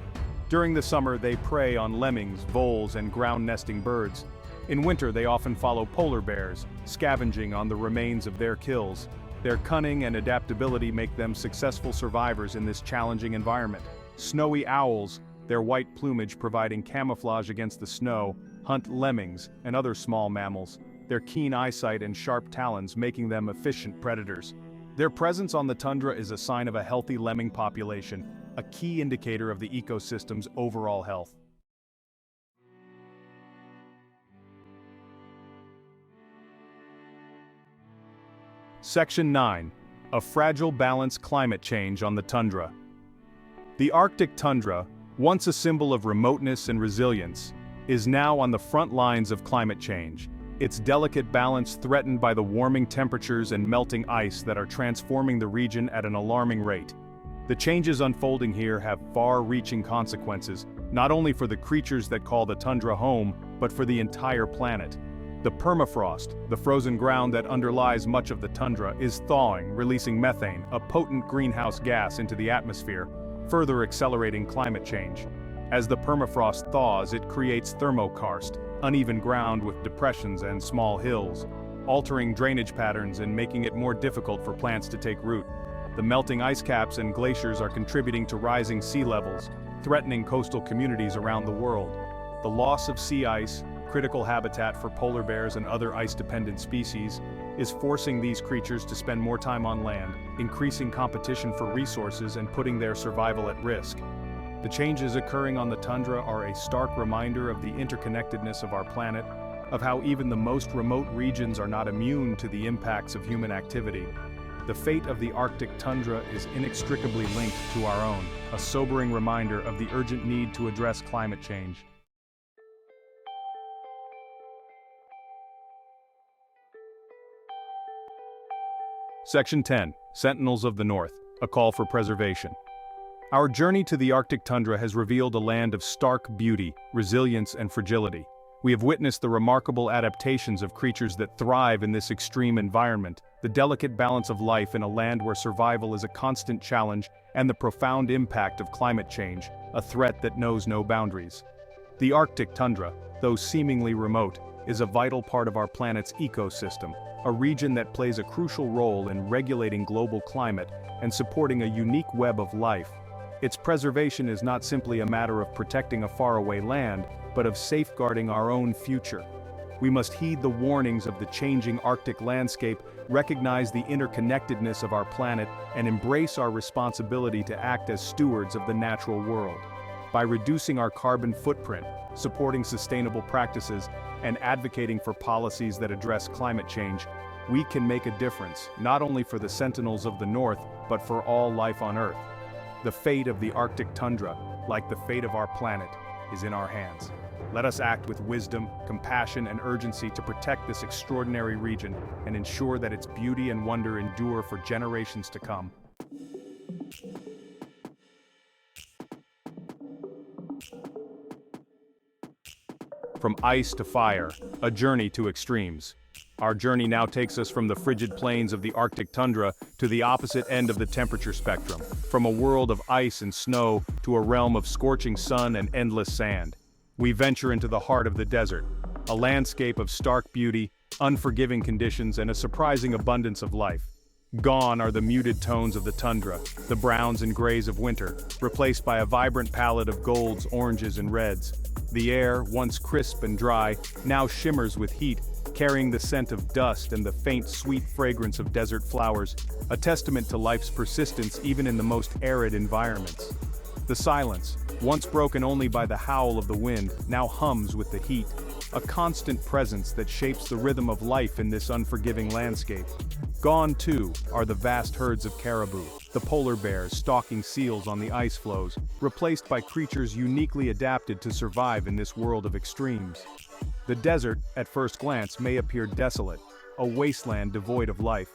During the summer they prey on lemmings, voles, and ground-nesting birds. In winter they often follow polar bears, scavenging on the remains of their kills. Their cunning and adaptability make them successful survivors in this challenging environment. Snowy owls, their white plumage providing camouflage against the snow, hunt lemmings and other small mammals, their keen eyesight and sharp talons making them efficient predators. Their presence on the tundra is a sign of a healthy lemming population, a key indicator of the ecosystem's overall health. Section 9. A fragile balance climate change on the tundra. The Arctic tundra, once a symbol of remoteness and resilience, is now on the front lines of climate change, its delicate balance threatened by the warming temperatures and melting ice that are transforming the region at an alarming rate. The changes unfolding here have far-reaching consequences, not only for the creatures that call the tundra home, but for the entire planet. The permafrost, the frozen ground that underlies much of the tundra, is thawing, releasing methane, a potent greenhouse gas, into the atmosphere, further accelerating climate change. As the permafrost thaws, it creates thermokarst, uneven ground with depressions and small hills, altering drainage patterns and making it more difficult for plants to take root. The melting ice caps and glaciers are contributing to rising sea levels, threatening coastal communities around the world. The loss of sea ice, critical habitat for polar bears and other ice-dependent species, is forcing these creatures to spend more time on land, increasing competition for resources and putting their survival at risk. The changes occurring on the tundra are a stark reminder of the interconnectedness of our planet, of how even the most remote regions are not immune to the impacts of human activity. The fate of the Arctic tundra is inextricably linked to our own, a sobering reminder of the urgent need to address climate change. Section 10. Sentinels of the North, a call for preservation. Our journey to the Arctic tundra has revealed a land of stark beauty, resilience, and fragility. We have witnessed the remarkable adaptations of creatures that thrive in this extreme environment, the delicate balance of life in a land where survival is a constant challenge, and the profound impact of climate change, a threat that knows no boundaries. The Arctic tundra, though seemingly remote, is a vital part of our planet's ecosystem, a region that plays a crucial role in regulating global climate and supporting a unique web of life. Its preservation is not simply a matter of protecting a faraway land, but of safeguarding our own future. We must heed the warnings of the changing Arctic landscape, recognize the interconnectedness of our planet, and embrace our responsibility to act as stewards of the natural world. By reducing our carbon footprint, supporting sustainable practices, and advocating for policies that address climate change, we can make a difference, not only for the sentinels of the North, but for all life on Earth. The fate of the Arctic tundra, like the fate of our planet, is in our hands. Let us act with wisdom, compassion, and urgency to protect this extraordinary region and ensure that its beauty and wonder endure for generations to come. From ice to fire, a journey to extremes. Our journey now takes us from the frigid plains of the Arctic tundra to the opposite end of the temperature spectrum, from a world of ice and snow to a realm of scorching sun and endless sand. We venture into the heart of the desert, a landscape of stark beauty, unforgiving conditions, and a surprising abundance of life. Gone are the muted tones of the tundra, the browns and grays of winter, replaced by a vibrant palette of golds, oranges, and reds. The air, once crisp and dry, now shimmers with heat, carrying the scent of dust and the faint, sweet fragrance of desert flowers, a testament to life's persistence even in the most arid environments. The silence, once broken only by the howl of the wind, now hums with the heat, a constant presence that shapes the rhythm of life in this unforgiving landscape. Gone, too, are the vast herds of caribou, the polar bears stalking seals on the ice floes, replaced by creatures uniquely adapted to survive in this world of extremes. The desert, at first glance, may appear desolate, a wasteland devoid of life.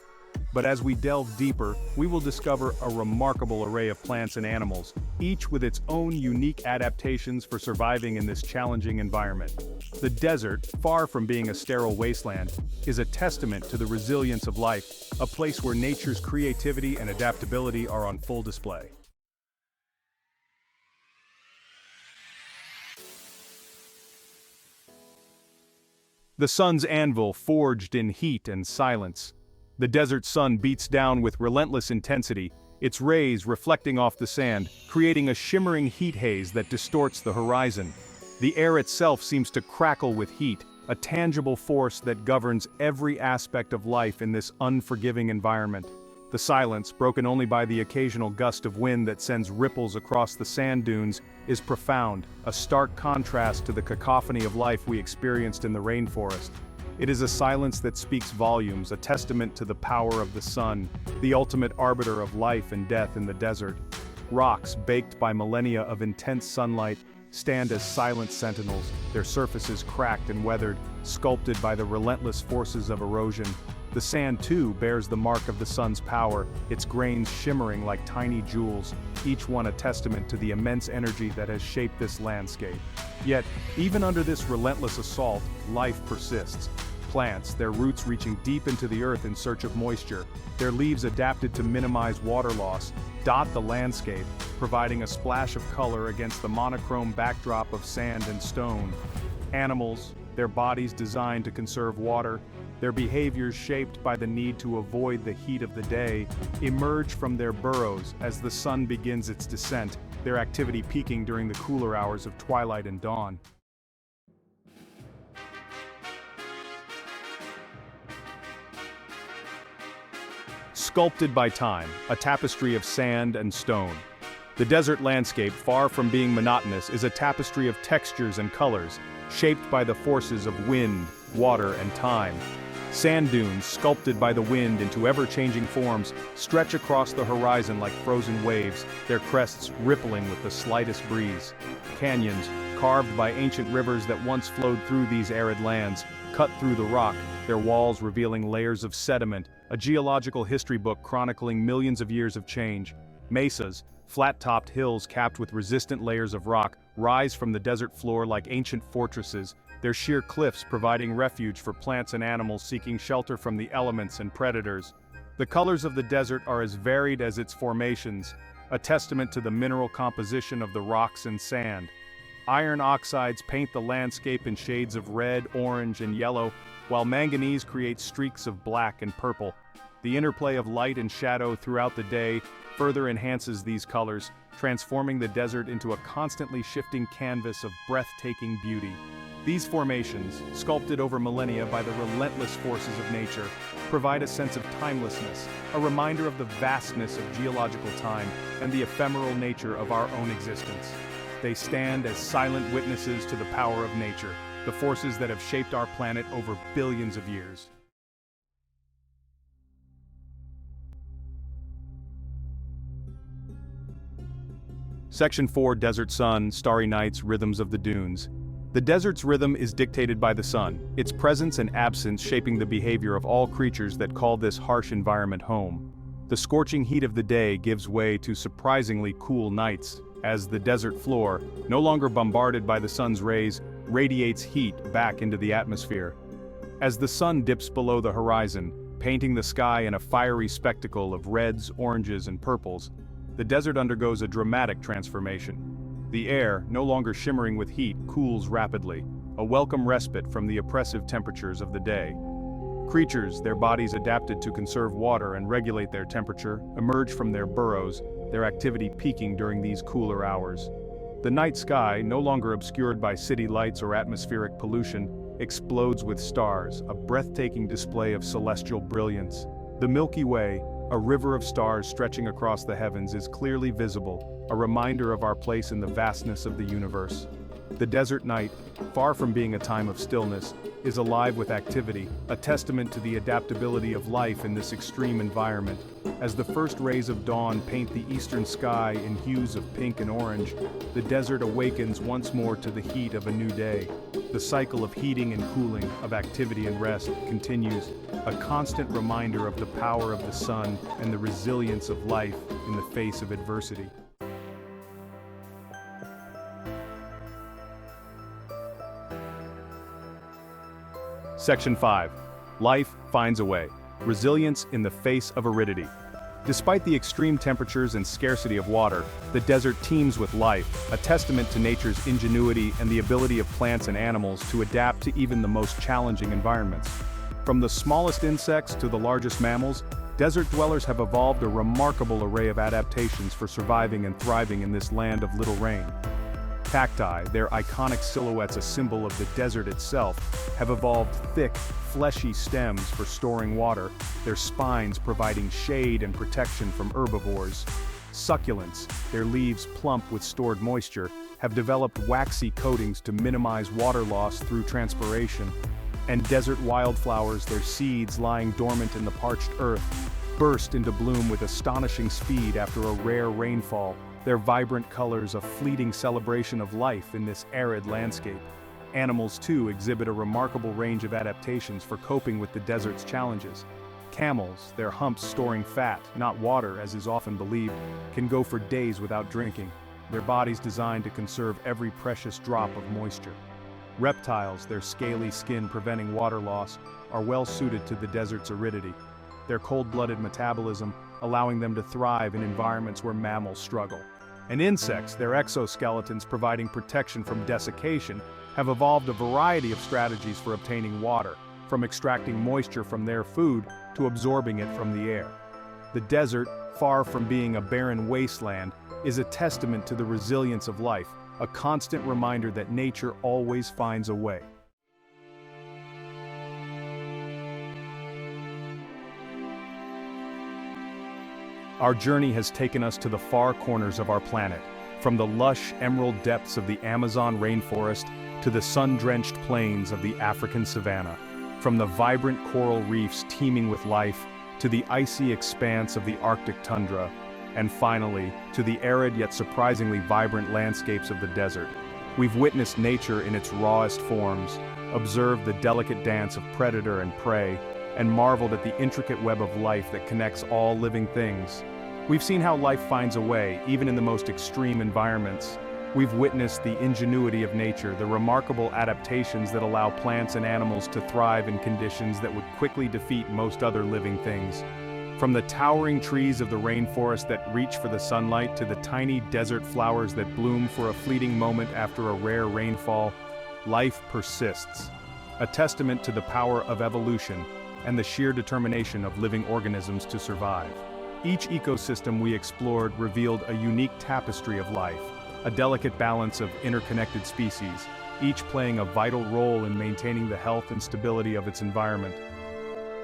But as we delve deeper, we will discover a remarkable array of plants and animals, each with its own unique adaptations for surviving in this challenging environment. The desert, far from being a sterile wasteland, is a testament to the resilience of life, a place where nature's creativity and adaptability are on full display. The sun's anvil forged in heat and silence. The desert sun beats down with relentless intensity, its rays reflecting off the sand, creating a shimmering heat haze that distorts the horizon. The air itself seems to crackle with heat, a tangible force that governs every aspect of life in this unforgiving environment. The silence, broken only by the occasional gust of wind that sends ripples across the sand dunes, is profound, a stark contrast to the cacophony of life we experienced in the rainforest. It is a silence that speaks volumes, a testament to the power of the sun, the ultimate arbiter of life and death in the desert. Rocks, baked by millennia of intense sunlight, stand as silent sentinels, their surfaces cracked and weathered, sculpted by the relentless forces of erosion. The sand, too, bears the mark of the sun's power, its grains shimmering like tiny jewels, each one a testament to the immense energy that has shaped this landscape. Yet, even under this relentless assault, life persists. Plants, their roots reaching deep into the earth in search of moisture, their leaves adapted to minimize water loss, dot the landscape, providing a splash of color against the monochrome backdrop of sand and stone. Animals, their bodies designed to conserve water, their behaviors shaped by the need to avoid the heat of the day, emerge from their burrows as the sun begins its descent, their activity peaking during the cooler hours of twilight and dawn. Sculpted by time, a tapestry of sand and stone. The desert landscape, far from being monotonous, is a tapestry of textures and colors, shaped by the forces of wind, water, and time. Sand dunes, sculpted by the wind into ever-changing forms, stretch across the horizon like frozen waves, their crests rippling with the slightest breeze. Canyons, carved by ancient rivers that once flowed through these arid lands, cut through the rock, their walls revealing layers of sediment, a geological history book chronicling millions of years of change. Mesas, flat-topped hills capped with resistant layers of rock, rise from the desert floor like ancient fortresses, their sheer cliffs providing refuge for plants and animals seeking shelter from the elements and predators. The colors of the desert are as varied as its formations, a testament to the mineral composition of the rocks and sand. Iron oxides paint the landscape in shades of red, orange, and yellow, while manganese creates streaks of black and purple. The interplay of light and shadow throughout the day further enhances these colors, transforming the desert into a constantly shifting canvas of breathtaking beauty. These formations, sculpted over millennia by the relentless forces of nature, provide a sense of timelessness, a reminder of the vastness of geological time and the ephemeral nature of our own existence. They stand as silent witnesses to the power of nature, the forces that have shaped our planet over billions of years. Section 4: Desert Sun, Starry Nights, Rhythms of the Dunes. The desert's rhythm is dictated by the sun, its presence and absence shaping the behavior of all creatures that call this harsh environment home. The scorching heat of the day gives way to surprisingly cool nights, as the desert floor, no longer bombarded by the sun's rays, radiates heat back into the atmosphere. As the sun dips below the horizon, painting the sky in a fiery spectacle of reds, oranges, and purples, the desert undergoes a dramatic transformation. The air, no longer shimmering with heat, cools rapidly, a welcome respite from the oppressive temperatures of the day. Creatures, their bodies adapted to conserve water and regulate their temperature, emerge from their burrows, their activity peaking during these cooler hours. The night sky, no longer obscured by city lights or atmospheric pollution, explodes with stars, a breathtaking display of celestial brilliance. The Milky Way, a river of stars stretching across the heavens, is clearly visible, a reminder of our place in the vastness of the universe. The desert night, far from being a time of stillness, is alive with activity, a testament to the adaptability of life in this extreme environment. As the first rays of dawn paint the eastern sky in hues of pink and orange, the desert awakens once more to the heat of a new day. The cycle of heating and cooling, of activity and rest, continues, a constant reminder of the power of the sun and the resilience of life in the face of adversity. Section 5. Life finds a way. Resilience in the face of aridity. Despite the extreme temperatures and scarcity of water, the desert teems with life, a testament to nature's ingenuity and the ability of plants and animals to adapt to even the most challenging environments. From the smallest insects to the largest mammals, desert dwellers have evolved a remarkable array of adaptations for surviving and thriving in this land of little rain. Cacti, their iconic silhouettes a symbol of the desert itself, have evolved thick, fleshy stems for storing water, their spines providing shade and protection from herbivores. Succulents, their leaves plump with stored moisture, have developed waxy coatings to minimize water loss through transpiration. And desert wildflowers, their seeds lying dormant in the parched earth, burst into bloom with astonishing speed after a rare rainfall, their vibrant colors a fleeting celebration of life in this arid landscape. Animals, too, exhibit a remarkable range of adaptations for coping with the desert's challenges. Camels, their humps storing fat, not water as is often believed, can go for days without drinking, their bodies designed to conserve every precious drop of moisture. Reptiles, their scaly skin preventing water loss, are well suited to the desert's aridity, their cold-blooded metabolism allowing them to thrive in environments where mammals struggle. And insects, their exoskeletons providing protection from desiccation, have evolved a variety of strategies for obtaining water, from extracting moisture from their food to absorbing it from the air. The desert, far from being a barren wasteland, is a testament to the resilience of life, a constant reminder that nature always finds a way. Our journey has taken us to the far corners of our planet, from the lush emerald depths of the Amazon rainforest to the sun-drenched plains of the African savanna, from the vibrant coral reefs teeming with life to the icy expanse of the Arctic tundra, and finally, to the arid yet surprisingly vibrant landscapes of the desert. We've witnessed nature in its rawest forms, observed the delicate dance of predator and prey, and marveled at the intricate web of life that connects all living things. We've seen how life finds a way, even in the most extreme environments. We've witnessed the ingenuity of nature, the remarkable adaptations that allow plants and animals to thrive in conditions that would quickly defeat most other living things. From the towering trees of the rainforest that reach for the sunlight to the tiny desert flowers that bloom for a fleeting moment after a rare rainfall, life persists. A testament to the power of evolution and the sheer determination of living organisms to survive. Each ecosystem we explored revealed a unique tapestry of life, a delicate balance of interconnected species, each playing a vital role in maintaining the health and stability of its environment.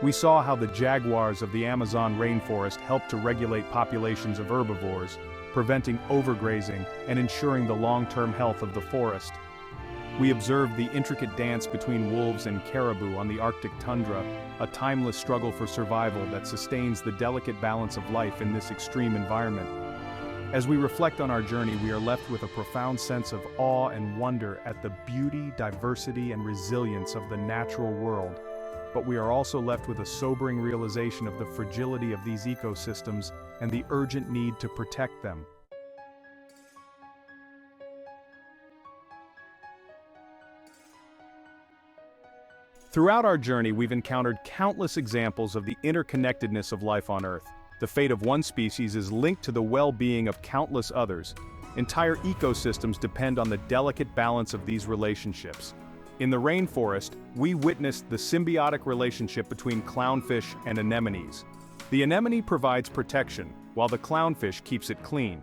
We saw how the jaguars of the Amazon rainforest helped to regulate populations of herbivores, preventing overgrazing and ensuring the long-term health of the forest. We observed the intricate dance between wolves and caribou on the Arctic tundra, a timeless struggle for survival that sustains the delicate balance of life in this extreme environment. As we reflect on our journey, we are left with a profound sense of awe and wonder at the beauty, diversity, and resilience of the natural world. But we are also left with a sobering realization of the fragility of these ecosystems and the urgent need to protect them. Throughout our journey, we've encountered countless examples of the interconnectedness of life on Earth. The fate of one species is linked to the well-being of countless others. Entire ecosystems depend on the delicate balance of these relationships. In the rainforest, we witnessed the symbiotic relationship between clownfish and anemones. The anemone provides protection, while the clownfish keeps it clean.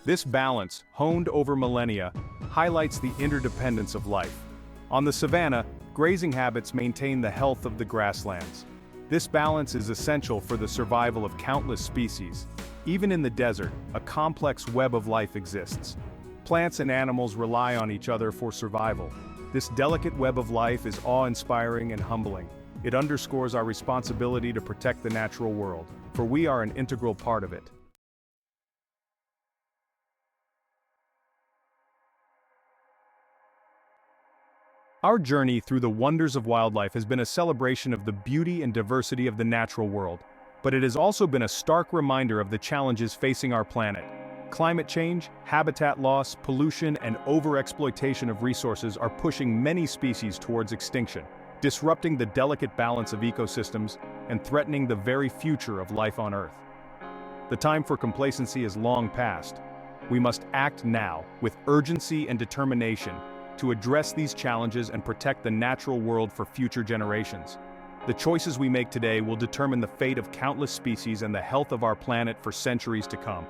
This balance, honed over millennia, highlights the interdependence of life. On the savanna, grazing habits maintain the health of the grasslands. This balance is essential for the survival of countless species. Even in the desert, a complex web of life exists. Plants and animals rely on each other for survival. This delicate web of life is awe-inspiring and humbling. It underscores our responsibility to protect the natural world, for we are an integral part of it. Our journey through the wonders of wildlife has been a celebration of the beauty and diversity of the natural world, but it has also been a stark reminder of the challenges facing our planet. Climate change, habitat loss, pollution, and overexploitation of resources are pushing many species towards extinction, disrupting the delicate balance of ecosystems and threatening the very future of life on Earth. The time for complacency is long past. We must act now, with urgency and determination, to address these challenges and protect the natural world for future generations. The choices we make today will determine the fate of countless species and the health of our planet for centuries to come.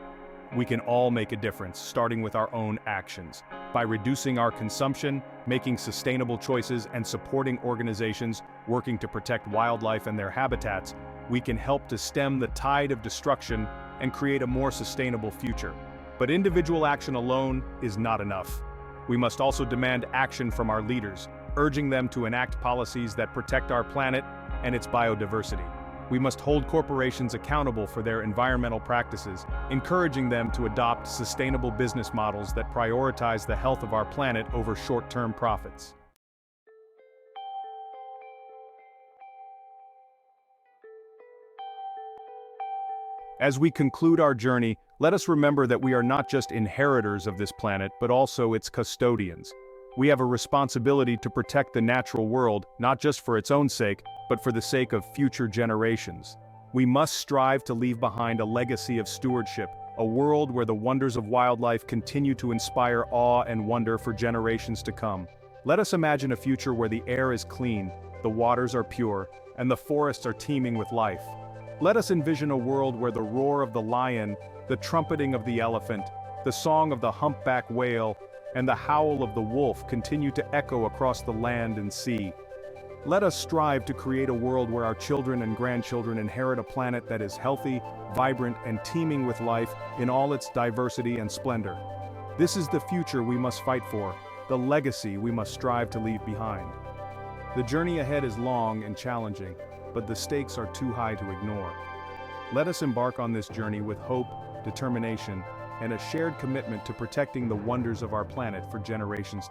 We can all make a difference, starting with our own actions. By reducing our consumption, making sustainable choices, and supporting organizations working to protect wildlife and their habitats, we can help to stem the tide of destruction and create a more sustainable future. But individual action alone is not enough. We must also demand action from our leaders, urging them to enact policies that protect our planet and its biodiversity. We must hold corporations accountable for their environmental practices, encouraging them to adopt sustainable business models that prioritize the health of our planet over short-term profits. As we conclude our journey, let us remember that we are not just inheritors of this planet, but also its custodians. We have a responsibility to protect the natural world, not just for its own sake, but for the sake of future generations. We must strive to leave behind a legacy of stewardship, a world where the wonders of wildlife continue to inspire awe and wonder for generations to come. Let us imagine a future where the air is clean, the waters are pure, and the forests are teeming with life. Let us envision a world where the roar of the lion, the trumpeting of the elephant, the song of the humpback whale, and the howl of the wolf continue to echo across the land and sea. Let us strive to create a world where our children and grandchildren inherit a planet that is healthy, vibrant, and teeming with life in all its diversity and splendor. This is the future we must fight for, the legacy we must strive to leave behind. The journey ahead is long and challenging, but the stakes are too high to ignore. Let us embark on this journey with hope, determination, and a shared commitment to protecting the wonders of our planet for generations to come.